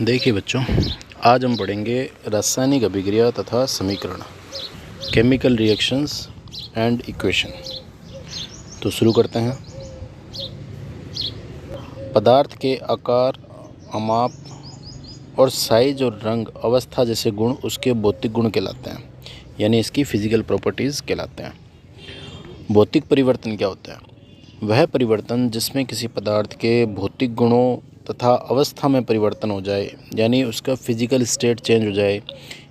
देखिए बच्चों, आज हम पढ़ेंगे रासायनिक अभिक्रिया तथा समीकरण, केमिकल रिएक्शंस एंड इक्वेशन। तो शुरू करते हैं। पदार्थ के आकार, माप और साइज और रंग, अवस्था जैसे गुण उसके भौतिक गुण कहलाते हैं, यानी इसकी फिजिकल प्रॉपर्टीज़ कहलाते हैं। भौतिक परिवर्तन क्या होता है? वह परिवर्तन जिसमें किसी पदार्थ के भौतिक गुणों तथा अवस्था में परिवर्तन हो जाए, यानी उसका फिजिकल स्टेट चेंज हो जाए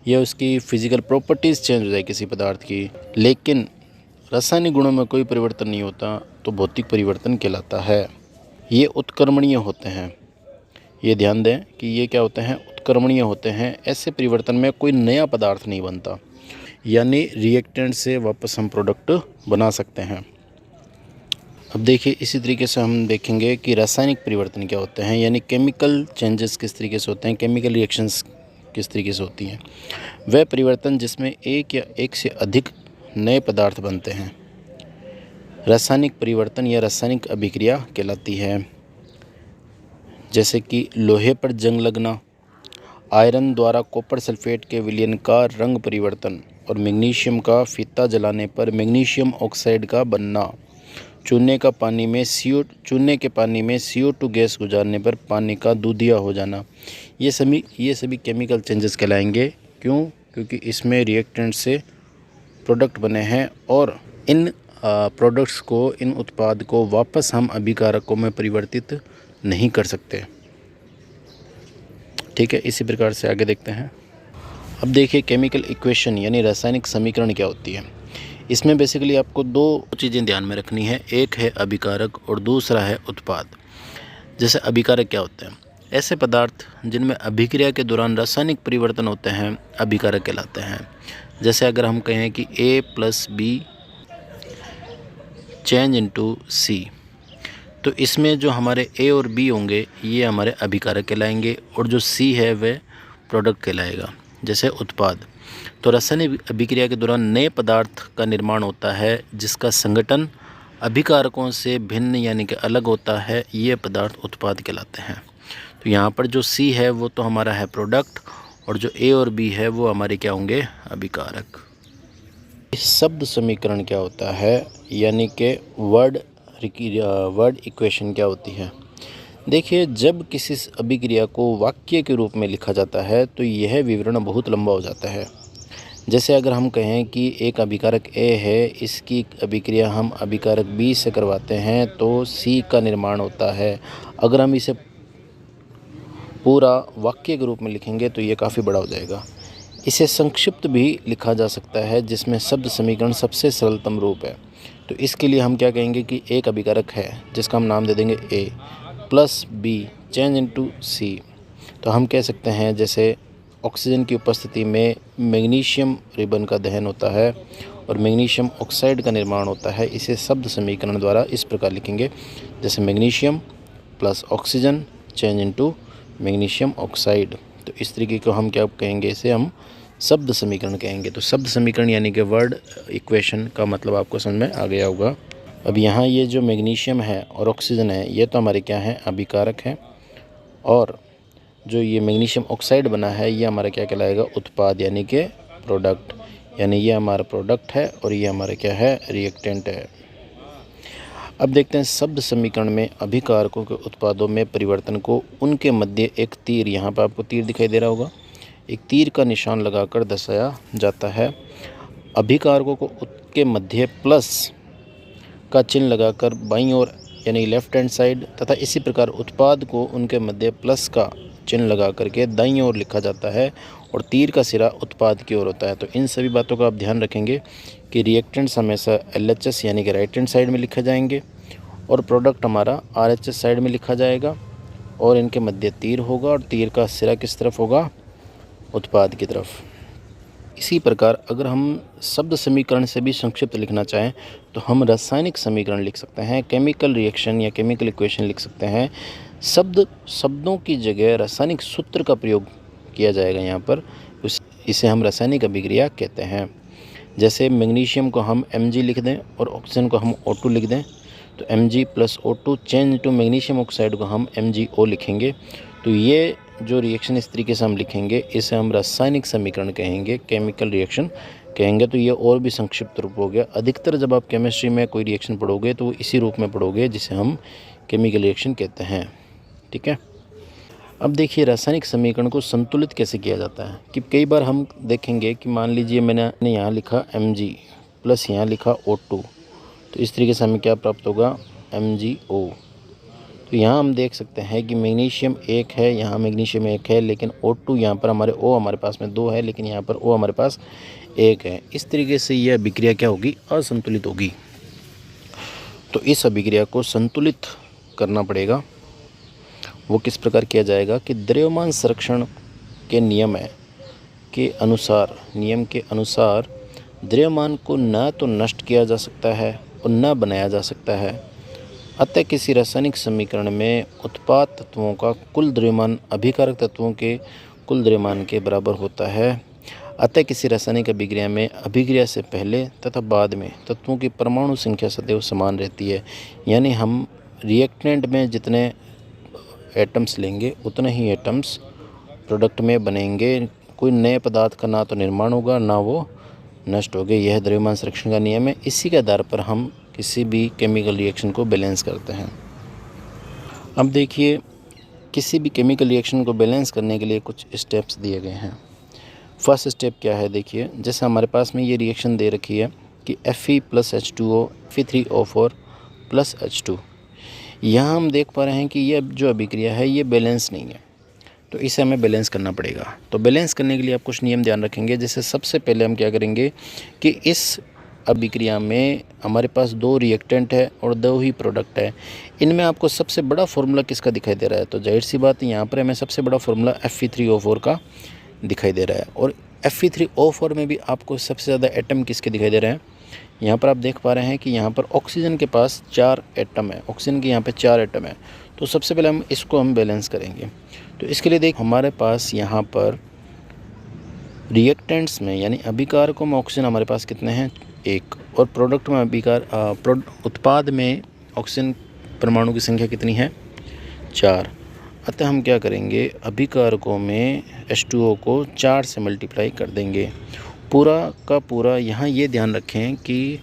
या उसकी फिजिकल प्रॉपर्टीज़ चेंज हो जाए किसी पदार्थ की, लेकिन रासायनिक गुणों में कोई परिवर्तन नहीं होता, तो भौतिक परिवर्तन कहलाता है। ये उत्क्रमणीय होते हैं। ये ध्यान दें कि ये क्या होते हैं? उत्क्रमणीय होते हैं। ऐसे परिवर्तन में कोई नया पदार्थ नहीं बनता, यानी रिएक्टेंट से वापस हम प्रोडक्ट बना सकते हैं। अब देखिए, इसी तरीके से हम देखेंगे कि रासायनिक परिवर्तन क्या होते हैं, यानी केमिकल चेंजेस किस तरीके से होते हैं, केमिकल रिएक्शंस किस तरीके से होती हैं। वह परिवर्तन जिसमें एक या एक से अधिक नए पदार्थ बनते हैं रासायनिक परिवर्तन या रासायनिक अभिक्रिया कहलाती है। जैसे कि लोहे पर जंग लगना, आयरन द्वारा कॉपर सल्फेट के विलयन का रंग परिवर्तन और मैग्नीशियम का फीता जलाने पर मैग्नीशियम ऑक्साइड का बनना, चूने के पानी में CO2 गैस गुजारने पर पानी का दूधिया हो जाना, ये सभी केमिकल चेंजेस कहलाएंगे। क्यों? क्योंकि इसमें रिएक्टेंट से प्रोडक्ट बने हैं और इन प्रोडक्ट्स को, इन उत्पाद को वापस हम अभिकारकों में परिवर्तित नहीं कर सकते। ठीक है, इसी प्रकार से आगे देखते हैं। अब देखिए, केमिकल इक्वेशन यानी रासायनिक समीकरण क्या होती है। इसमें बेसिकली आपको दो चीज़ें ध्यान में रखनी है, एक है अभिकारक और दूसरा है उत्पाद। जैसे अभिकारक क्या होते हैं? ऐसे पदार्थ जिनमें अभिक्रिया के दौरान रासायनिक परिवर्तन होते हैं अभिकारक कहलाते हैं। जैसे अगर हम कहें कि A+B चेंज इनटू C, तो इसमें जो हमारे A और B होंगे ये हमारे अभिकारक कहलाएंगे और जो C है वह प्रोडक्ट कहलाएगा। जैसे उत्पाद, तो रासायनिक अभिक्रिया के दौरान नए पदार्थ का निर्माण होता है जिसका संगठन अभिकारकों से भिन्न यानी कि अलग होता है, ये पदार्थ उत्पाद कहलाते हैं। तो यहाँ पर जो C है वो तो हमारा है प्रोडक्ट और जो A और B है वो हमारे क्या होंगे? अभिकारक। शब्द समीकरण क्या होता है, यानी कि वर्ड इक्वेशन क्या होती है। देखिए, जब किसी अभिक्रिया को वाक्य के रूप में लिखा जाता है तो यह विवरण बहुत लंबा हो जाता है। जैसे अगर हम कहें कि एक अभिकारक A है, इसकी अभिक्रिया हम अभिकारक B से करवाते हैं तो C का निर्माण होता है। अगर हम इसे पूरा वाक्य के रूप में लिखेंगे तो ये काफ़ी बड़ा हो जाएगा। इसे संक्षिप्त भी लिखा जा सकता है, जिसमें शब्द समीकरण सबसे सरलतम रूप है। तो इसके लिए हम क्या कहेंगे कि एक अभिकारक है जिसका हम नाम दे देंगे A+B चेंज इनटू C। तो हम कह सकते हैं जैसे ऑक्सीजन की उपस्थिति में मैग्नीशियम रिबन का दहन होता है और मैग्नीशियम ऑक्साइड का निर्माण होता है। इसे शब्द समीकरण द्वारा इस प्रकार लिखेंगे, जैसे magnesium plus oxygen change into magnesium oxide. तो इस तरीके को हम क्या कहेंगे? इसे हम शब्द समीकरण कहेंगे। तो शब्द समीकरण यानी कि वर्ड इक्वेशन का मतलब आपको समझ में आ गया होगा। अब यहाँ ये जो मैग्नीशियम है और ऑक्सीजन है ये तो हमारे क्या हैं? अभिकारक हैं, और जो ये मैग्नीशियम ऑक्साइड बना है ये हमारा क्या कहलाएगा? उत्पाद यानी कि प्रोडक्ट। यानी ये हमारा प्रोडक्ट है और ये हमारा क्या है? रिएक्टेंट है। अब देखते हैं शब्द समीकरण में अभिकारकों के उत्पादों में परिवर्तन को उनके मध्य एक तीर, यहाँ पर आपको तीर दिखाई दे रहा होगा, एक तीर का निशान लगाकर दर्शाया जाता है। अभिकारकों को उसके मध्य प्लस का चिन्ह लगाकर बाईं ओर यानी लेफ्ट हैंड साइड, तथा इसी प्रकार उत्पाद को उनके मध्य प्लस का चिन्ह लगा करके दाईं ओर लिखा जाता है और तीर का सिरा उत्पाद की ओर होता है। तो इन सभी बातों का आप ध्यान रखेंगे कि रिएक्टेंट्स हमेशा LHS यानी कि राइट हैंड साइड में लिखा जाएंगे और प्रोडक्ट हमारा RH साइड में लिखा जाएगा और इनके मध्य तीर होगा और तीर का सिरा किस तरफ होगा? उत्पाद की तरफ। इसी प्रकार अगर हम शब्द समीकरण से भी संक्षिप्त लिखना चाहें तो हम रासायनिक समीकरण लिख सकते हैं, केमिकल रिएक्शन या केमिकल इक्वेशन लिख सकते हैं। शब्दों की जगह रासायनिक सूत्र का प्रयोग किया जाएगा यहाँ पर, इसे हम रासायनिक अभिक्रिया कहते हैं। जैसे मैग्नीशियम को हम Mg लिख दें और ऑक्सीजन को हम O2 लिख दें, तो Mg + O2 change to magnesium oxide को हम MgO लिखेंगे। तो ये जो रिएक्शन इस तरीके से हम लिखेंगे इसे हम रासायनिक समीकरण कहेंगे, केमिकल रिएक्शन कहेंगे। तो ये और भी संक्षिप्त रूप हो गया। अधिकतर जब आप केमिस्ट्री में कोई रिएक्शन पढ़ोगे तो वो इसी रूप में पढ़ोगे जिसे हम केमिकल रिएक्शन कहते हैं। ठीक है। अब देखिए रासायनिक समीकरण को संतुलित कैसे किया जाता है कि कई बार हम देखेंगे कि मान लीजिए मैंने यहाँ लिखा Mg प्लस यहाँ लिखा O2, तो इस तरीके से हमें क्या प्राप्त होगा, MgO। तो यहाँ हम देख सकते हैं कि मैग्नीशियम 1 है, यहाँ मैग्नीशियम 1 है, लेकिन O2 यहाँ पर हमारे पास में 2 है, लेकिन यहाँ पर O हमारे पास 1 है। इस तरीके से यह अभिक्रिया क्या होगी, असंतुलित होगी। तो इस अभिक्रिया को संतुलित करना पड़ेगा। वो किस प्रकार किया जाएगा कि द्रव्यमान संरक्षण के नियम के अनुसार द्रव्यमान को न तो नष्ट किया जा सकता है और न बनाया जा सकता है। अतः किसी रासायनिक समीकरण में उत्पाद तत्वों का कुल द्रव्यमान अभिकारक तत्वों के कुल द्रव्यमान के बराबर होता है। अतः किसी रासायनिक अभिक्रिया में अभिक्रिया से पहले तथा बाद में तत्वों की परमाणु संख्या सदैव समान रहती है। यानी हम रिएक्टेंट में जितने एटम्स लेंगे उतने ही एटम्स प्रोडक्ट में बनेंगे। कोई नए पदार्थ का ना तो निर्माण होगा ना वो नष्ट हो गए। यह द्रव्यमान संरक्षण का नियम है। इसी के आधार पर हम किसी भी केमिकल रिएक्शन को बैलेंस करते हैं। अब देखिए किसी भी केमिकल रिएक्शन को बैलेंस करने के लिए कुछ स्टेप्स दिए गए हैं। फर्स्ट स्टेप क्या है, देखिए जैसे हमारे पास में ये रिएक्शन दे रखी है कि Fe + H2O Fe3O4 + H2। यहाँ हम देख पा रहे हैं कि यह जो अभिक्रिया है ये बैलेंस नहीं है, तो इसे हमें बैलेंस करना पड़ेगा। तो बैलेंस करने के लिए आप कुछ नियम ध्यान रखेंगे। जैसे सबसे पहले हम क्या करेंगे कि इस अभिक्रिया में हमारे पास 2 रिएक्टेंट है और 2 ही प्रोडक्ट है। इनमें आपको सबसे बड़ा फार्मूला किसका दिखाई दे रहा है, तो जाहिर सी बात है यहाँ पर हमें सबसे बड़ा फार्मूला Fe3O4 का दिखाई दे रहा है। और Fe3O4 में भी आपको सबसे ज़्यादा एटम किसके दिखाई दे रहे हैं, यहाँ पर आप देख पा रहे हैं कि यहाँ पर ऑक्सीजन के पास 4 एटम है, ऑक्सीजन के यहाँ पे 4 एटम है। तो सबसे पहले हम इसको बैलेंस करेंगे। तो इसके लिए देख हमारे पास यहाँ पर रिएक्टेंट्स में यानी अभिकारकों में ऑक्सीजन हमारे पास कितने हैं, 1, और प्रोडक्ट में उत्पाद में ऑक्सीजन परमाणु की संख्या कितनी है, 4। अतः हम क्या करेंगे, अभिकारकों में H2O को 4 से मल्टीप्लाई कर देंगे। पूरा का पूरा यहाँ ये ध्यान रखें कि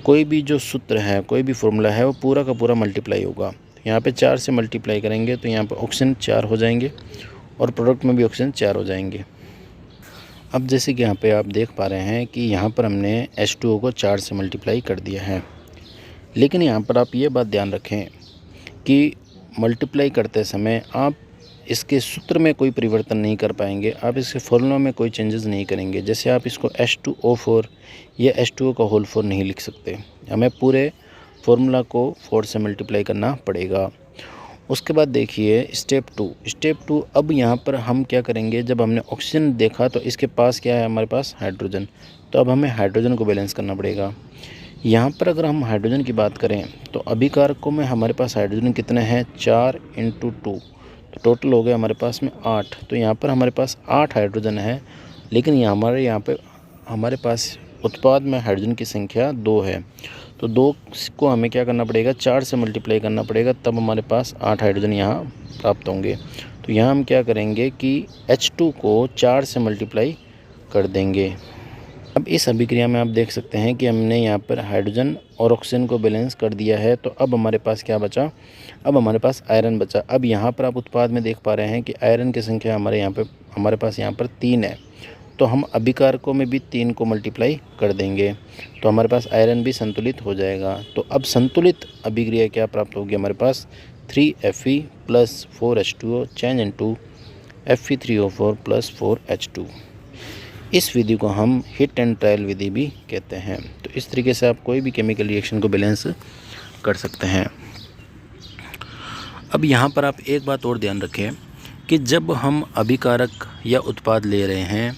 कोई भी जो सूत्र है, कोई भी फॉर्मूला है, वो पूरा का पूरा मल्टीप्लाई होगा। यहाँ पे 4 से मल्टीप्लाई करेंगे तो यहाँ पर ऑक्सीजन 4 हो जाएंगे और प्रोडक्ट में भी ऑक्सीजन 4 हो जाएंगे। अब जैसे कि यहाँ पे आप देख पा रहे हैं कि यहाँ पर हमने H2O को 4 से मल्टीप्लाई कर दिया है, लेकिन यहाँ पर आप ये बात ध्यान रखें कि मल्टीप्लाई करते समय आप इसके सूत्र में कोई परिवर्तन नहीं कर पाएंगे, आप इसके फॉर्मूला में कोई चेंजेस नहीं करेंगे। जैसे आप इसको H2O4 या H2O का होल 4 नहीं लिख सकते, हमें पूरे फॉर्मूला को 4 से मल्टीप्लाई करना पड़ेगा। उसके बाद देखिए स्टेप 2। अब यहाँ पर हम क्या करेंगे, जब हमने ऑक्सीजन देखा तो इसके पास क्या है, हमारे पास हाइड्रोजन। तो अब हमें हाइड्रोजन को बैलेंस करना पड़ेगा। यहाँ पर अगर हम हाइड्रोजन की बात करें तो अभिकारकों में हमारे पास हाइड्रोजन कितने हैं, 4 × 2, तो टोटल हो गया हमारे पास में 8। तो यहाँ पर हमारे पास 8 हाइड्रोजन है, लेकिन हमारे पास उत्पाद में हाइड्रोजन की संख्या 2 है। तो 2 को हमें क्या करना पड़ेगा, 4 से मल्टीप्लाई करना पड़ेगा, तब हमारे पास 8 हाइड्रोजन यहाँ प्राप्त होंगे। तो यहाँ हम क्या करेंगे कि H2 को 4 से मल्टीप्लाई कर देंगे। अब इस अभिक्रिया में आप देख सकते हैं कि हमने यहाँ पर हाइड्रोजन और ऑक्सीजन को बैलेंस कर दिया है। तो अब हमारे पास क्या बचा, अब हमारे पास आयरन बचा। अब यहाँ पर आप उत्पाद में देख पा रहे हैं कि आयरन की संख्या हमारे पास यहाँ पर 3 है। तो हम अभिकारकों में भी 3 को मल्टीप्लाई कर देंगे, तो हमारे पास आयरन भी संतुलित हो जाएगा। तो अब संतुलित अभिक्रिया क्या प्राप्त होगी, हमारे पास 3Fe + 4H2O change into Fe3O4 + 4H2। इस विधि को हम हिट एंड ट्रायल विधि भी कहते हैं। तो इस तरीके से आप कोई भी केमिकल रिएक्शन को बैलेंस कर सकते हैं। अब यहाँ पर आप एक बात और ध्यान रखें कि जब हम अभिकारक या उत्पाद ले रहे हैं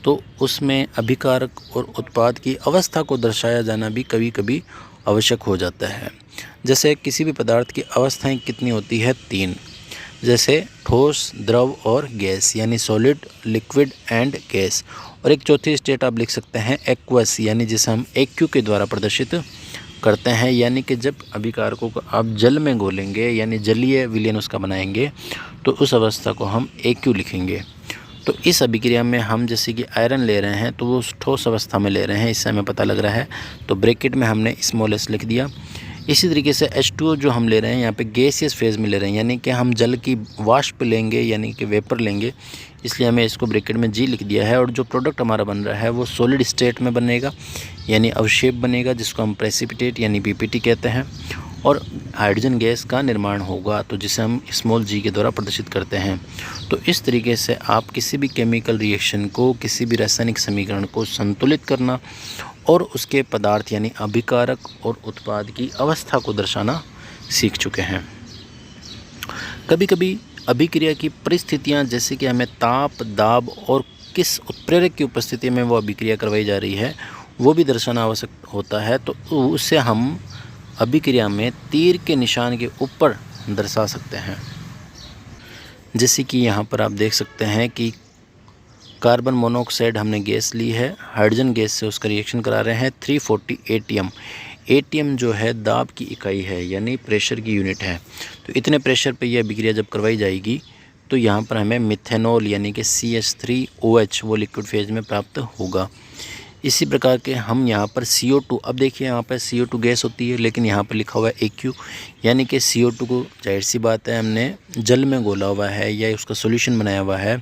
तो उसमें अभिकारक और उत्पाद की अवस्था को दर्शाया जाना भी कभी कभी आवश्यक हो जाता है। जैसे किसी भी पदार्थ की अवस्थाएं कितनी होती है, 3, जैसे ठोस, द्रव और गैस, यानी सॉलिड, लिक्विड एंड गैस। और एक चौथी स्टेट आप लिख सकते हैं एक्वस, यानी जिसे हम AQ के द्वारा प्रदर्शित करते हैं, यानी कि जब अभिकारकों को आप जल में घोलेंगे यानी जलीय विलयन उसका बनाएंगे तो उस अवस्था को हम AQ लिखेंगे। तो इस अभिक्रिया में हम जैसे कि आयरन ले रहे हैं तो वो ठोस अवस्था में ले रहे हैं, इससे हमें पता लग रहा है, तो ब्रैकेट में हमने स्मॉल s लिख दिया। इसी तरीके से H2O जो हम ले रहे हैं यहाँ पे गैसियस फेज़ में ले रहे हैं, यानी कि हम जल की वाष्प लेंगे यानी कि वेपर लेंगे, इसलिए हमें इसको ब्रैकेट में G लिख दिया है। और जो प्रोडक्ट हमारा बन रहा है वो सॉलिड स्टेट में बनेगा यानी अवक्षेप बनेगा, जिसको हम प्रेसिपिटेट यानी PPT कहते हैं, और हाइड्रोजन गैस का निर्माण होगा, तो जिसे हम स्मॉल g के द्वारा प्रदर्शित करते हैं। तो इस तरीके से आप किसी भी केमिकल रिएक्शन को, किसी भी रासायनिक समीकरण को संतुलित करना और उसके पदार्थ यानी अभिकारक और उत्पाद की अवस्था को दर्शाना सीख चुके हैं। कभी कभी अभिक्रिया की परिस्थितियां, जैसे कि हमें ताप, दाब और किस उत्प्रेरक की उपस्थिति में वो अभिक्रिया करवाई जा रही है वो भी दर्शाना आवश्यक होता है, तो उससे हम अभिक्रिया में तीर के निशान के ऊपर दर्शा सकते हैं। जैसे कि यहाँ पर आप देख सकते हैं कि कार्बन मोनोऑक्साइड हमने गैस ली है, हाइड्रोजन गैस से उसका रिएक्शन करा रहे हैं 340 ATM। ATM जो है दाब की इकाई है यानी प्रेशर की यूनिट है। तो इतने प्रेशर पे यह अभिक्रिया जब करवाई जाएगी तो यहाँ पर हमें मिथेनॉल यानी कि CH3OH वो लिक्विड फेज में प्राप्त होगा। इसी प्रकार के हम यहाँ पर CO2, अब देखिए यहाँ पर CO2 गैस होती है लेकिन यहाँ पर लिखा हुआ है AQ, यानी कि CO2 को जाहिर सी बात है हमने जल में घोला हुआ है या उसका सॉल्यूशन बनाया हुआ है,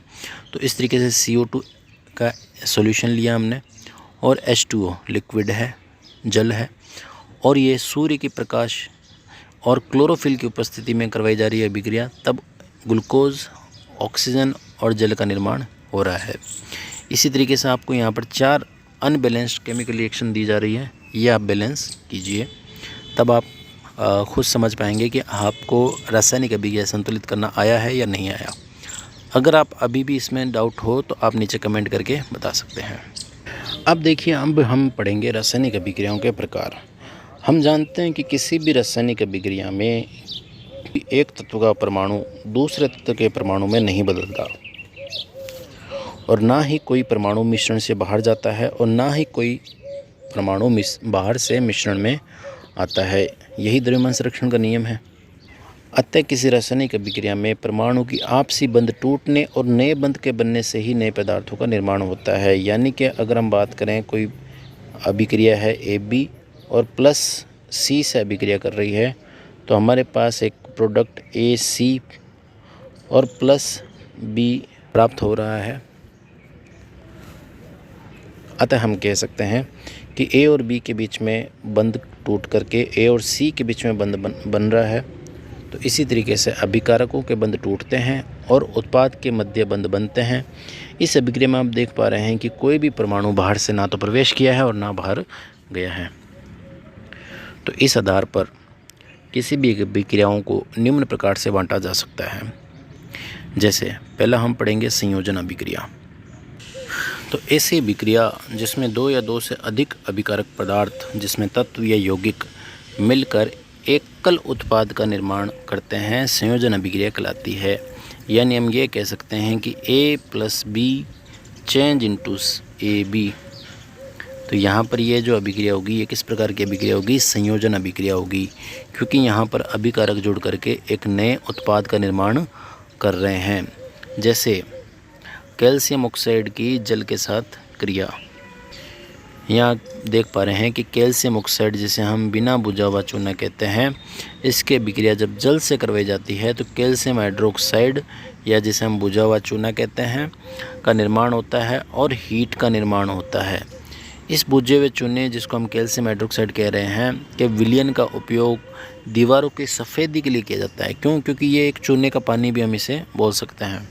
तो इस तरीके से CO2 का सॉल्यूशन लिया हमने, और H2O लिक्विड है, जल है, और ये सूर्य की प्रकाश और क्लोरोफिल की उपस्थिति में करवाई जा रही है अभिक्रिया, तब ग्लूकोज, ऑक्सीजन और जल का निर्माण हो रहा है। इसी तरीके से आपको यहाँ पर 4 अनबैलेंस्ड केमिकल रिएक्शन दी जा रही है, ये आप बैलेंस कीजिए, तब आप खुद समझ पाएंगे कि आपको रासायनिक अभिक्रिया संतुलित करना आया है या नहीं आया। अगर आप अभी भी इसमें डाउट हो तो आप नीचे कमेंट करके बता सकते हैं। अब देखिए, अब हम पढ़ेंगे रासायनिक अभिक्रियाओं के प्रकार। हम जानते हैं कि किसी भी रासायनिक अभिक्रिया में एक तत्व का परमाणु दूसरे तत्व के परमाणु में नहीं बदलता, और ना ही कोई परमाणु मिश्रण से बाहर जाता है और ना ही कोई परमाणु बाहर से मिश्रण में आता है। यही द्रव्यमान संरक्षण का नियम है। अतः किसी रासायनिक अभिक्रिया में परमाणु की आपसी बंध टूटने और नए बंध के बनने से ही नए पदार्थों का निर्माण होता है। यानी कि अगर हम बात करें, कोई अभिक्रिया है AB और प्लस C से अभिक्रिया कर रही है, तो हमारे पास एक प्रोडक्ट AC और प्लस B प्राप्त हो रहा है। अतः हम कह सकते हैं कि A और B के बीच में बंध टूट करके A और C के बीच में बंध बन रहा है। तो इसी तरीके से अभिकारकों के बंध टूटते हैं और उत्पाद के मध्य बंध बनते हैं। इस अभिक्रिया में आप देख पा रहे हैं कि कोई भी परमाणु बाहर से ना तो प्रवेश किया है और ना बाहर गया है। तो इस आधार पर किसी भी अभिक्रियाओं को निम्न प्रकार से बांटा जा सकता है। जैसे पहला हम पढ़ेंगे संयोजन अभिक्रिया। तो ऐसी अभिक्रिया जिसमें 2 या 2 से अधिक अभिकारक पदार्थ, जिसमें तत्व या यौगिक मिलकर एकल उत्पाद का निर्माण करते हैं, संयोजन अभिक्रिया कहलाती है। यानी हम ये कह सकते हैं कि A + B change into AB। तो यहाँ पर ये जो अभिक्रिया होगी ये किस प्रकार की अभिक्रिया होगी? संयोजन अभिक्रिया होगी, क्योंकि यहाँ पर अभिकारक जुड़ करके एक नए उत्पाद का निर्माण कर रहे हैं। जैसे कैल्शियम ऑक्साइड की जल के साथ क्रिया, यहाँ देख पा रहे हैं कि कैल्शियम ऑक्साइड, जिसे हम बिना बुझा हुआ चूना कहते हैं, इसके अभिक्रिया जब जल से करवाई जाती है तो कैल्शियम हाइड्रोक्साइड या जिसे हम बुझा हुआ चूना कहते हैं का निर्माण होता है और हीट का निर्माण होता है। इस बुझे हुए चूने, जिसको हम कैल्शियम हाइड्रोक्साइड कह रहे हैं, के विलयन का उपयोग दीवारों की सफ़ेदी के लिए किया जाता है। क्यों? क्योंकि ये एक चूने का पानी भी हम इसे बोल सकते हैं।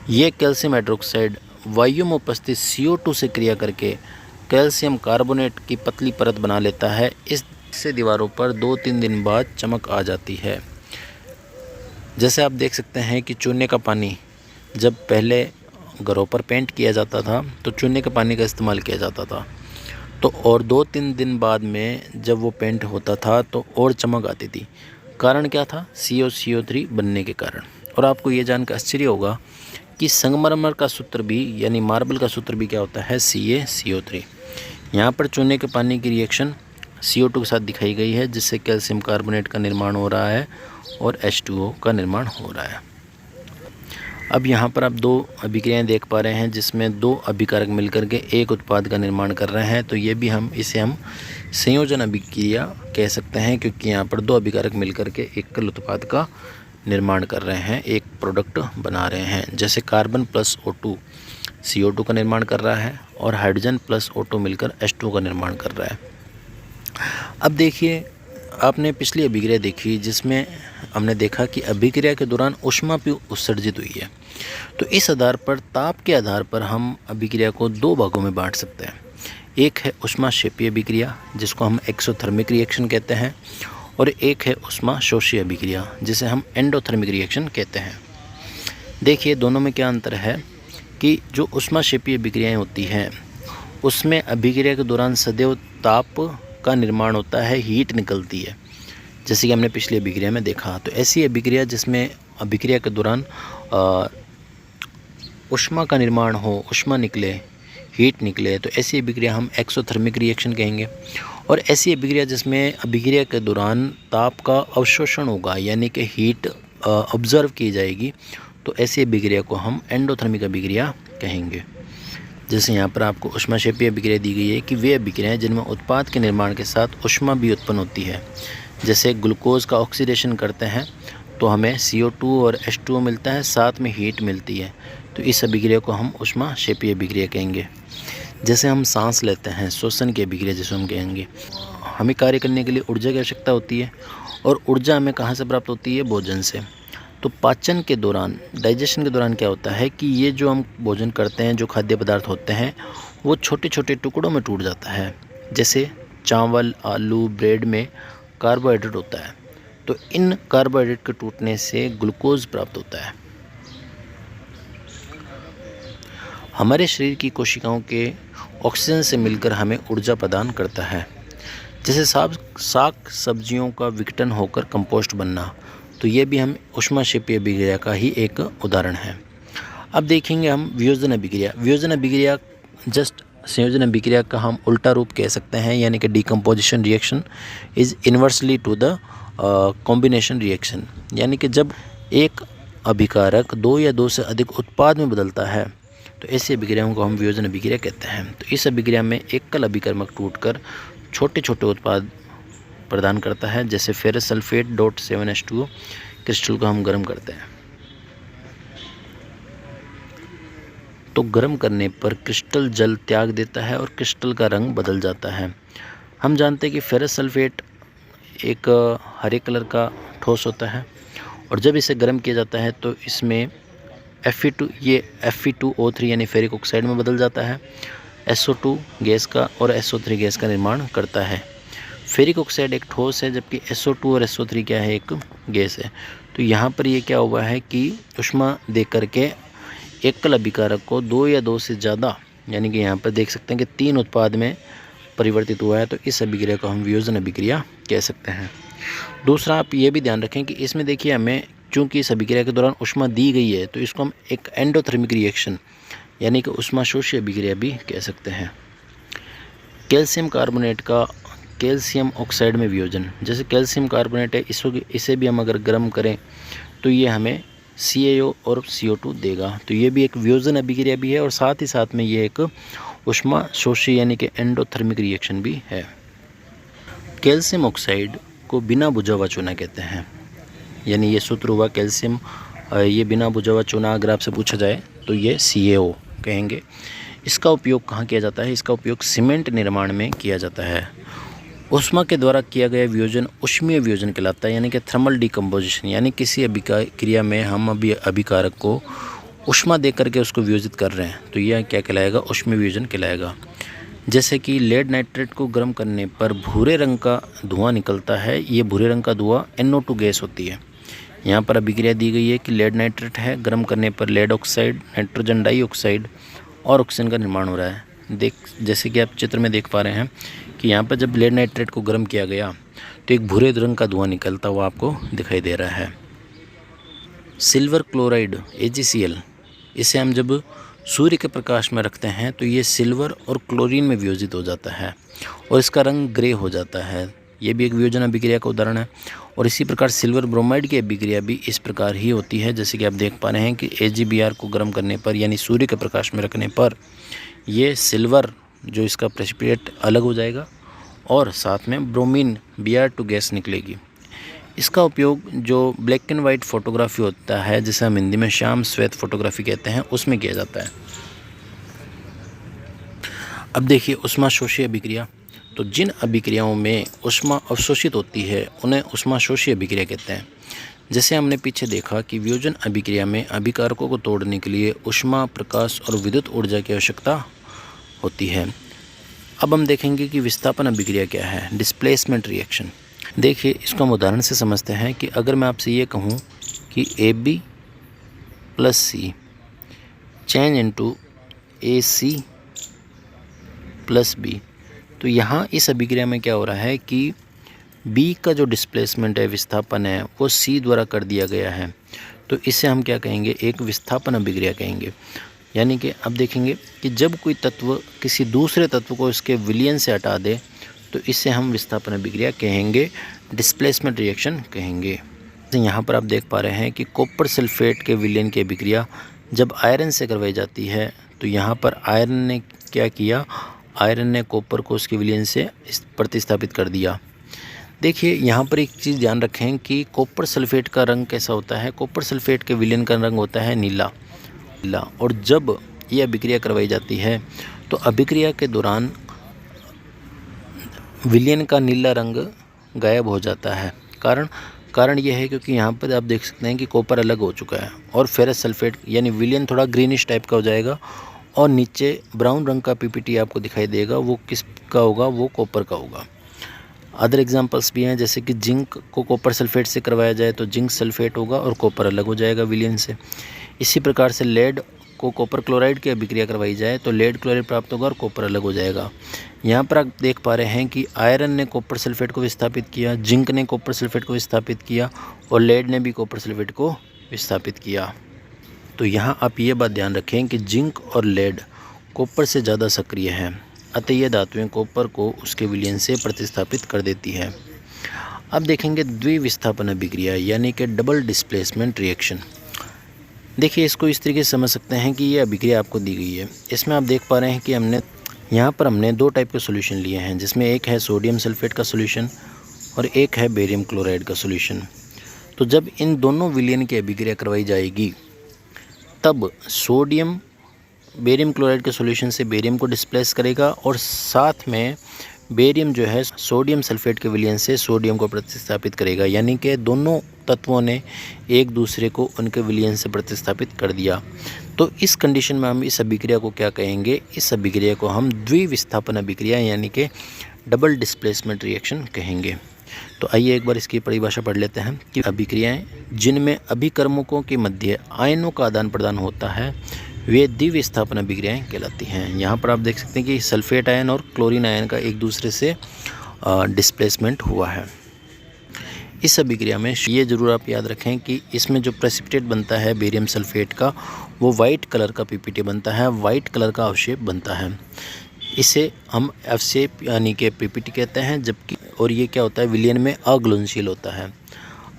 ये कैल्शियम हाइड्रोक्साइड वायु में उपस्थित CO2 से क्रिया करके कैल्शियम कार्बोनेट की पतली परत बना लेता है। इससे दीवारों पर 2-3 दिन बाद चमक आ जाती है। जैसे आप देख सकते हैं कि चूने का पानी जब पहले घरों पर पेंट किया जाता था तो चूने के पानी का इस्तेमाल किया जाता था, तो और 2-3 दिन बाद में जब वो पेंट होता था तो और चमक आती थी। कारण क्या था? COCO3 बनने के कारण। और आपको ये जानकर आश्चर्य होगा कि संगमरमर का सूत्र भी, यानी मार्बल का सूत्र भी क्या होता है? CaCO3। यहाँ पर चूने के पानी की रिएक्शन CO2 के साथ दिखाई गई है, जिससे कैल्शियम कार्बोनेट का निर्माण हो रहा है और H2O का निर्माण हो रहा है। अब यहाँ पर आप दो अभिक्रियाएं देख पा रहे हैं, जिसमें दो अभिकारक मिलकर के एक उत्पाद का निर्माण कर रहे हैं। तो ये भी इसे हम संयोजन अभिक्रिया कह सकते हैं, क्योंकि यहाँ पर दो अभिकारक मिलकर के एकल उत्पाद का निर्माण कर रहे हैं, एक प्रोडक्ट बना रहे हैं। जैसे कार्बन प्लस O2 CO2 का निर्माण कर रहा है और हाइड्रोजन प्लस O2 मिलकर H2O का निर्माण कर रहा है। अब देखिए, आपने पिछली अभिक्रिया देखी जिसमें हमने देखा कि अभिक्रिया के दौरान ऊष्मा भी उत्सर्जित हुई है। तो इस आधार पर, ताप के आधार पर हम अभिक्रिया को दो भागों में बांट सकते हैं। एक है ऊष्माक्षेपीय अभिक्रिया, जिसको हम एक्सोथर्मिक रिएक्शन कहते हैं, और एक है ऊष्माशोषी अभिक्रिया, जिसे हम एंडोथर्मिक रिएक्शन कहते हैं। देखिए दोनों में क्या अंतर है कि जो ऊष्माक्षेपीय अभिक्रियाएँ होती हैं उसमें अभिक्रिया के दौरान सदैव ताप का निर्माण होता है, हीट निकलती है, जैसे कि हमने पिछली अभिक्रिया में देखा। तो ऐसी अभिक्रिया जिसमें अभिक्रिया के दौरान ऊष्मा का निर्माण हो, ऊष्मा निकले, हीट निकले, तो ऐसी अभिक्रिया हम एक्सोथर्मिक रिएक्शन कहेंगे। और ऐसी अभिक्रिया जिसमें अभिक्रिया के दौरान ताप का अवशोषण होगा, यानी कि हीट ऑब्जर्व की जाएगी, तो ऐसी अभिक्रिया को हम एंडोथर्मिक अभिक्रिया कहेंगे। जैसे यहाँ पर आपको ऊष्माक्षेपीय अभिक्रिया दी गई है कि वे अभिक्रियाएं जिनमें उत्पाद के निर्माण के साथ ऊष्मा भी उत्पन्न होती है। जैसे ग्लूकोज का ऑक्सीडेशन करते हैं तो हमें CO2 और H2O मिलता है, साथ में हीट मिलती है, तो इस अभिक्रिया को हम ऊष्माक्षेपीय अभिक्रिया कहेंगे। जैसे हम सांस लेते हैं, श्वसन की अभिक्रिया जिसे हम कहेंगे, हमें कार्य करने के लिए ऊर्जा की आवश्यकता होती है, और ऊर्जा हमें कहाँ से प्राप्त होती है? भोजन से। तो पाचन के दौरान, डाइजेशन के दौरान क्या होता है कि ये जो हम भोजन करते हैं, जो खाद्य पदार्थ होते हैं, वो छोटे छोटे टुकड़ों में टूट जाता है। जैसे चावल, आलू, ब्रेड में कार्बोहाइड्रेट होता है, तो इन कार्बोहाइड्रेट के टूटने से ग्लूकोज प्राप्त होता है। हमारे शरीर की कोशिकाओं के ऑक्सीजन से मिलकर हमें ऊर्जा प्रदान करता है। जैसे साग सब्जियों का विघटन होकर कंपोस्ट बनना, तो ये भी हम ऊष्माक्षेपीय अभिक्रिया का ही एक उदाहरण है। अब देखेंगे हम वियोजन अभिक्रिया। वियोजन अभिक्रिया जस्ट संयोजन अभिक्रिया का हम उल्टा रूप कह सकते हैं, यानी कि decomposition reaction is inversely to the combination reaction. यानी कि जब एक अभिकारक दो या दो से अधिक उत्पाद में बदलता है, तो ऐसी अभिक्रियाओं को हम वियोजन अभिक्रिया कहते हैं। तो इस अभिक्रिया में एकल अभिकर्मक टूटकर छोटे छोटे उत्पाद प्रदान करता है। जैसे फेरस सल्फेट .7H2O क्रिस्टल को हम गर्म करते हैं, तो गर्म करने पर क्रिस्टल जल त्याग देता है और क्रिस्टल का रंग बदल जाता है। हम जानते हैं कि फेरस सल्फेट एक हरे कलर का ठोस होता है, और जब इसे गर्म किया जाता है तो इसमें Fe2O3 यानी फेरिक ऑक्साइड में बदल जाता है, SO2 गैस का और SO3 गैस का निर्माण करता है। फेरिक ऑक्साइड एक ठोस है, जबकि SO2 और SO3 क्या है? एक गैस है। तो यहाँ पर ये क्या हुआ है कि ऊष्मा दे करके एकल अभिकारक को दो या दो से ज़्यादा, यानी कि यहाँ पर देख सकते हैं कि 3 उत्पाद में परिवर्तित हुआ है, तो इस अभिक्रिया को हम वियोजन अभिक्रिया कह सकते हैं। दूसरा, आप ये भी ध्यान रखें कि इसमें देखिए हमें, चूँकि इस अभिक्रिया के दौरान ऊष्मा दी गई है, तो इसको हम एक एंडोथर्मिक रिएक्शन यानी कि ऊष्माशोषी अभिक्रिया भी कह सकते हैं। कैल्शियम कार्बोनेट का कैल्शियम ऑक्साइड में वियोजन, जैसे कैल्शियम कार्बोनेट है, इसे भी हम अगर गर्म करें तो ये हमें CaO और CO2 देगा। तो ये भी एक वियोजन अभिक्रिया भी है, और साथ ही साथ में ये एक ऊष्माशोषी यानी कि एंडोथर्मिक रिएक्शन भी है। कैल्शियम ऑक्साइड को बिना बुझा हुआ चूना कहते हैं, यानी ये सूत्र हुआ कैल्शियम, ये बिना बुझा हुआ चूना अगर आपसे पूछा जाए तो ये CaO कहेंगे। इसका उपयोग कहाँ किया जाता है? इसका उपयोग सीमेंट निर्माण में किया जाता है। ऊष्मा के द्वारा किया गया वियोजन ऊष्मीय वियोजन कहलाता है, यानी कि थर्मल डिकम्पोजिशन, यानी किसी अभिक्रिया में हम अभिकारक को ऊष्मा दे करके उसको वियोजित कर रहे हैं, तो यह क्या कहलाएगा? ऊष्मीय वियोजन कहलाएगा। जैसे कि लेड नाइट्रेट को गर्म करने पर भूरे रंग का धुआं निकलता है, ये भूरे रंग का धुआं NO2 गैस होती है। यहाँ पर अभिक्रिया दी गई है कि लेड नाइट्रेट है, गर्म करने पर लेड ऑक्साइड, नाइट्रोजन डाइऑक्साइड और ऑक्सीजन का निर्माण हो रहा है। जैसे कि आप चित्र में देख पा रहे हैं कि यहाँ पर जब लेड नाइट्रेट को गर्म किया गया तो एक भूरे रंग का धुआं निकलता हुआ आपको दिखाई दे रहा है। सिल्वर क्लोराइड AgCl, इसे हम जब सूर्य के प्रकाश में रखते हैं तो ये सिल्वर और क्लोरीन में वियोजित हो जाता है और इसका रंग ग्रे हो जाता है। ये भी एक वियोजन अभिक्रिया का उदाहरण है। और इसी प्रकार सिल्वर ब्रोमाइड की अभिक्रिया भी इस प्रकार ही होती है। जैसे कि आप देख पा रहे हैं कि AgBr को गर्म करने पर यानी सूर्य के प्रकाश में रखने पर ये सिल्वर जो इसका प्रेसिपिटेट अलग हो जाएगा और साथ में ब्रोमीन Br2 गैस निकलेगी। इसका उपयोग जो ब्लैक एंड वाइट फोटोग्राफी होता है, जिसे हम हिंदी में श्याम श्वेत फोटोग्राफी कहते हैं, उसमें किया जाता है। अब देखिए ऊष्माशोषी अभिक्रिया। तो जिन अभिक्रियाओं में ऊष्मा अवशोषित होती है उन्हें ऊष्माशोषी अभिक्रिया कहते हैं। जैसे हमने पीछे देखा कि वियोजन अभिक्रिया में अभिकारकों को तोड़ने के लिए ऊष्मा, प्रकाश और विद्युत ऊर्जा की आवश्यकता होती है। अब हम देखेंगे कि विस्थापन अभिक्रिया क्या है, डिस्प्लेसमेंट रिएक्शन। देखिए इसको हम उदाहरण से समझते हैं कि अगर मैं आपसे ये कहूँ कि AB + C change into AC + B, तो यहाँ इस अभिक्रिया में क्या हो रहा है कि B का जो डिस्प्लेसमेंट है, विस्थापन है, वो C द्वारा कर दिया गया है। तो इसे हम क्या कहेंगे, एक विस्थापन अभिक्रिया कहेंगे। यानी कि अब देखेंगे कि जब कोई तत्व किसी दूसरे तत्व को इसके विलयन से हटा दे तो इसे हम विस्थापन अभिक्रिया कहेंगे, डिस्प्लेसमेंट रिएक्शन कहेंगे। यहाँ पर आप देख पा रहे हैं कि कॉपर सल्फेट के विलयन की अभिक्रिया जब आयरन से करवाई जाती है तो यहाँ पर आयरन ने क्या किया, आयरन ने कॉपर को उसके विलयन से प्रतिस्थापित कर दिया। देखिए यहाँ पर एक चीज़ ध्यान रखें कि कॉपर सल्फेट का रंग कैसा होता है। कॉपर सल्फेट के विलयन का रंग होता है नीला। और जब ये अभिक्रिया करवाई जाती है तो अभिक्रिया के दौरान विलयन का नीला रंग गायब हो जाता है। कारण यह है क्योंकि यहाँ पर आप देख सकते हैं कि कॉपर अलग हो चुका है और फेरस सल्फेट यानी विलयन थोड़ा ग्रीनिश टाइप का हो जाएगा और नीचे ब्राउन रंग का PPT आपको दिखाई देगा। वो किसका होगा, वो कॉपर का होगा। अदर एग्जांपल्स भी हैं, जैसे कि जिंक को कॉपर सल्फेट से करवाया जाए तो जिंक सल्फेट होगा और कॉपर अलग हो जाएगा विलयन से। इसी प्रकार से लेड को कॉपर क्लोराइड की अभिक्रिया करवाई जाए तो लेड क्लोराइड प्राप्त होगा और कॉपर अलग हो जाएगा। यहाँ पर आप देख पा रहे हैं कि आयरन ने कॉपर सल्फेट को विस्थापित किया, जिंक ने कॉपर सल्फेट को विस्थापित किया और लेड ने भी कॉपर सल्फेट को विस्थापित किया। तो यहाँ आप ये बात ध्यान रखें कि जिंक और लेड कॉपर से ज़्यादा सक्रिय हैं, अतः ये धातुएं कॉपर को उसके विलयन से प्रतिस्थापित कर देती है। अब देखेंगे द्विविस्थापन अभिक्रिया यानी कि डबल डिस्प्लेसमेंट रिएक्शन। देखिए इसको इस तरीके से समझ सकते हैं कि ये अभिक्रिया आपको दी गई है। इसमें आप देख पा रहे हैं कि हमने दो टाइप के सॉल्यूशन लिए हैं, जिसमें एक है सोडियम सल्फेट का सॉल्यूशन और एक है बेरियम क्लोराइड का सॉल्यूशन। तो जब इन दोनों विलयन की अभिक्रिया करवाई जाएगी तब सोडियम बेरियम क्लोराइड के सॉल्यूशन से बेरियम को डिस्प्लेस करेगा और साथ में बेरियम जो है सोडियम सल्फेट के विलयन से सोडियम को प्रतिस्थापित करेगा। यानी कि दोनों तत्वों ने एक दूसरे को उनके विलयन से प्रतिस्थापित कर दिया। तो इस कंडीशन में हम इस अभिक्रिया को क्या कहेंगे, इस अभिक्रिया को हम द्विविस्थापन अभिक्रिया यानी कि डबल डिस्प्लेसमेंट रिएक्शन कहेंगे। तो आइए एक बार इसकी परिभाषा पढ़ लेते हैं कि अभिक्रियाएं जिनमें अभिकर्मकों के मध्य आयनों का आदान प्रदान होता है वे द्विविस्थापन अभिक्रियाएं कहलाती हैं। यहाँ पर आप देख सकते हैं कि सल्फेट आयन और क्लोरीन आयन का एक दूसरे से डिस्प्लेसमेंट हुआ है। इस अभिक्रिया में ये ज़रूर आप याद रखें कि इसमें जो प्रेसिपिटेट बनता है बेरियम सल्फेट का, वो वाइट कलर का PPT बनता है, वाइट कलर का अवशेप बनता है। इसे हम अवशेप यानी कि PPT कहते हैं, जबकि और ये क्या होता है, विलयन में अघुलनशील होता है।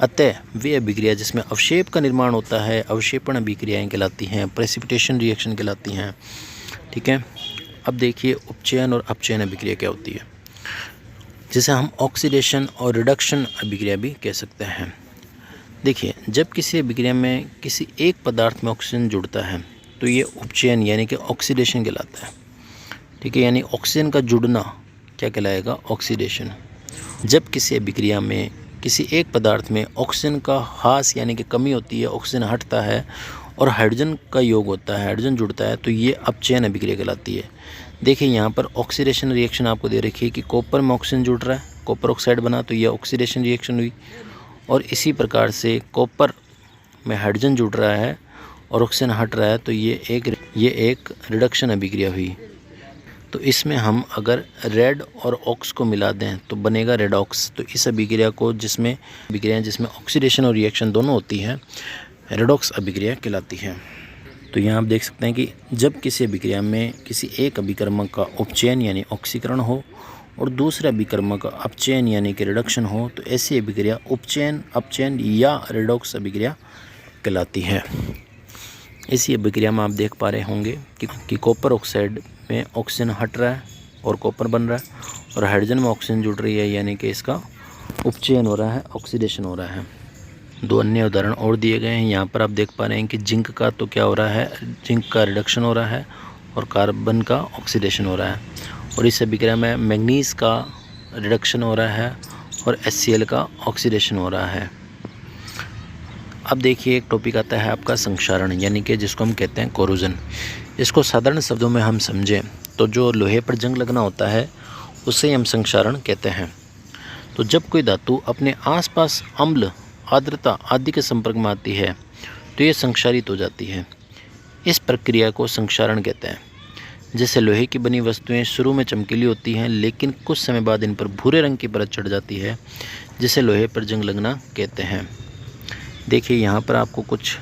अतः वे अभिक्रिया जिसमें अवशेप का निर्माण होता है अवशेपण अभिक्रियाएं कहलाती हैं, प्रेसिपिटेशन रिएक्शन कहलाती हैं। ठीक है। अब देखिए उपचयन और अपचयन अभिक्रिया क्या होती है, जिसे हम ऑक्सीडेशन और रिडक्शन अभिक्रिया भी कह सकते हैं। देखिए जब किसी अभिक्रिया में किसी एक पदार्थ में ऑक्सीजन जुड़ता है तो ये उपचयन यानी कि ऑक्सीडेशन कहलाता है। ठीक है, यानी ऑक्सीजन का जुड़ना क्या कहलाएगा, ऑक्सीडेशन। जब किसी अभिक्रिया में किसी एक पदार्थ में ऑक्सीजन का ह्रास यानी कि कमी होती है, ऑक्सीजन हटता है और हाइड्रोजन का योग होता है, हाइड्रोजन जुड़ता है, तो ये अपचयन अभिक्रिया कहलाती है। देखिए यहाँ पर ऑक्सीडेशन रिएक्शन आपको दे रखी है कि कॉपर में ऑक्सीजन जुड़ रहा है, कॉपर ऑक्साइड बना, तो ये ऑक्सीडेशन रिएक्शन हुई। और इसी प्रकार से कॉपर में हाइड्रोजन जुड़ रहा है और ऑक्सीजन हट रहा है, तो ये एक रिडक्शन अभिक्रिया हुई। तो इसमें हम अगर रेड और ऑक्स को मिला दें तो बनेगा रेडॉक्स। तो इस अभिक्रिया को जिसमें ऑक्सीडेशन और रिएक्शन दोनों होती है, रेडॉक्स अभिक्रिया कहलाती है। तो यहाँ आप देख सकते हैं कि जब किसी अभिक्रिया में किसी एक अभिकर्मक का उपचयन यानी ऑक्सीकरण हो और दूसरे अभिकर्मक का अपचयन यानी कि रिडक्शन हो, तो ऐसी अभिक्रिया उपचयन, अपचयन या रिडॉक्स अभिक्रिया कहलाती है। इसी अभिक्रिया में आप देख पा रहे होंगे कि कॉपर ऑक्साइड में ऑक्सीजन हट रहा है और कॉपर बन रहा है, और हाइड्रोजन में ऑक्सीजन जुड़ रही है यानी कि इसका उपचयन हो रहा है, ऑक्सीडेशन हो रहा है। दो अन्य उदाहरण और दिए गए हैं। यहाँ पर आप देख पा रहे हैं कि जिंक का तो क्या हो रहा है, जिंक का रिडक्शन हो रहा है और कार्बन का ऑक्सीडेशन हो रहा है, और इस अभिक्रिया में मैग्नीज का रिडक्शन हो रहा है और HCl का ऑक्सीडेशन हो रहा है। अब देखिए एक टॉपिक आता है आपका संक्षारण, यानी कि जिसको हम कहते हैं कोरोजन। इसको साधारण शब्दों में हम समझें तो जो लोहे पर जंग लगना होता है उसे हम संक्षारण कहते हैं। तो जब कोई धातु अपने आसपास अम्ल, आर्द्रता आदि के संपर्क में आती है तो ये संक्षारित हो जाती है। इस प्रक्रिया को संक्षारण कहते हैं। जैसे लोहे की बनी वस्तुएं शुरू में चमकीली होती हैं, लेकिन कुछ समय बाद इन पर भूरे रंग की परत चढ़ जाती है, जिसे लोहे पर जंग लगना कहते हैं। देखिए यहाँ पर आपको कुछ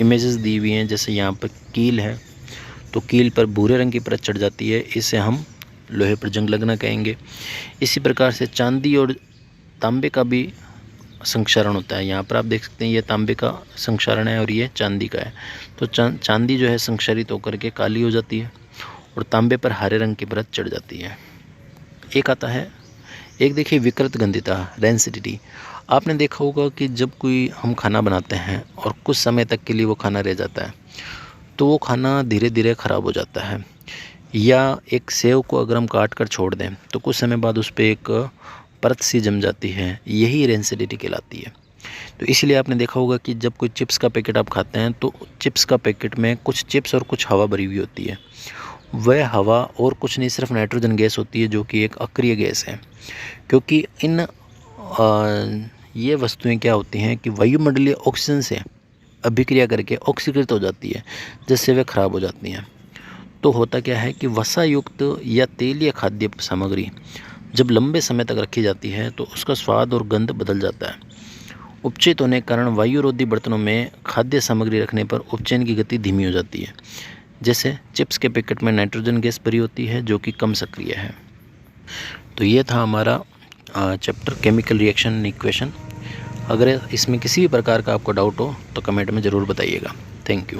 इमेजेस दी हुई हैं। जैसे यहाँ पर कील है, तो कील पर भूरे रंग की परत चढ़ जाती है, इसे हम लोहे पर जंग लगना कहेंगे। इसी प्रकार से चांदी और तांबे का भी संक्षारण होता है। यहाँ पर आप देख सकते हैं ये तांबे का संक्षारण है और ये चांदी का है। तो चांदी जो है संक्षारित होकर के काली हो जाती है और तांबे पर हरे रंग की परत चढ़ जाती है। एक आता है, एक देखिए विकृत गंधिता, रेंसिडिटी। आपने देखा होगा कि जब कोई हम खाना बनाते हैं और कुछ समय तक के लिए वो खाना रह जाता है तो वो खाना धीरे धीरे ख़राब हो जाता है। या एक सेव को अगर हम काट कर छोड़ दें तो कुछ समय बाद उस पर एक परत सी जम जाती है, यही रेंसिडिटी कहलाती है। तो इसलिए आपने देखा होगा कि जब कोई चिप्स का पैकेट आप खाते हैं तो चिप्स का पैकेट में कुछ चिप्स और कुछ हवा भरी हुई होती है। वह हवा और कुछ नहीं, सिर्फ नाइट्रोजन गैस होती है, जो कि एक अक्रिय गैस है। क्योंकि ये वस्तुएं क्या होती हैं कि वायुमंडलीय ऑक्सीजन से अभिक्रिया करके ऑक्सीकृत हो जाती है, जिससे वे खराब हो जाती हैं। तो होता क्या है कि वसा युक्त या तेलीय खाद्य सामग्री जब लंबे समय तक रखी जाती है तो उसका स्वाद और गंध बदल जाता है। उपचित होने के कारण वायुरोधी बर्तनों में खाद्य सामग्री रखने पर उपचयन की गति धीमी हो जाती है। जैसे चिप्स के पैकेट में नाइट्रोजन गैस भरी होती है, जो कि कम सक्रिय है। तो ये था हमारा चैप्टर केमिकल रिएक्शन इक्वेशन। अगर इसमें किसी भी प्रकार का आपको डाउट हो तो कमेंट में ज़रूर बताइएगा। Thank you.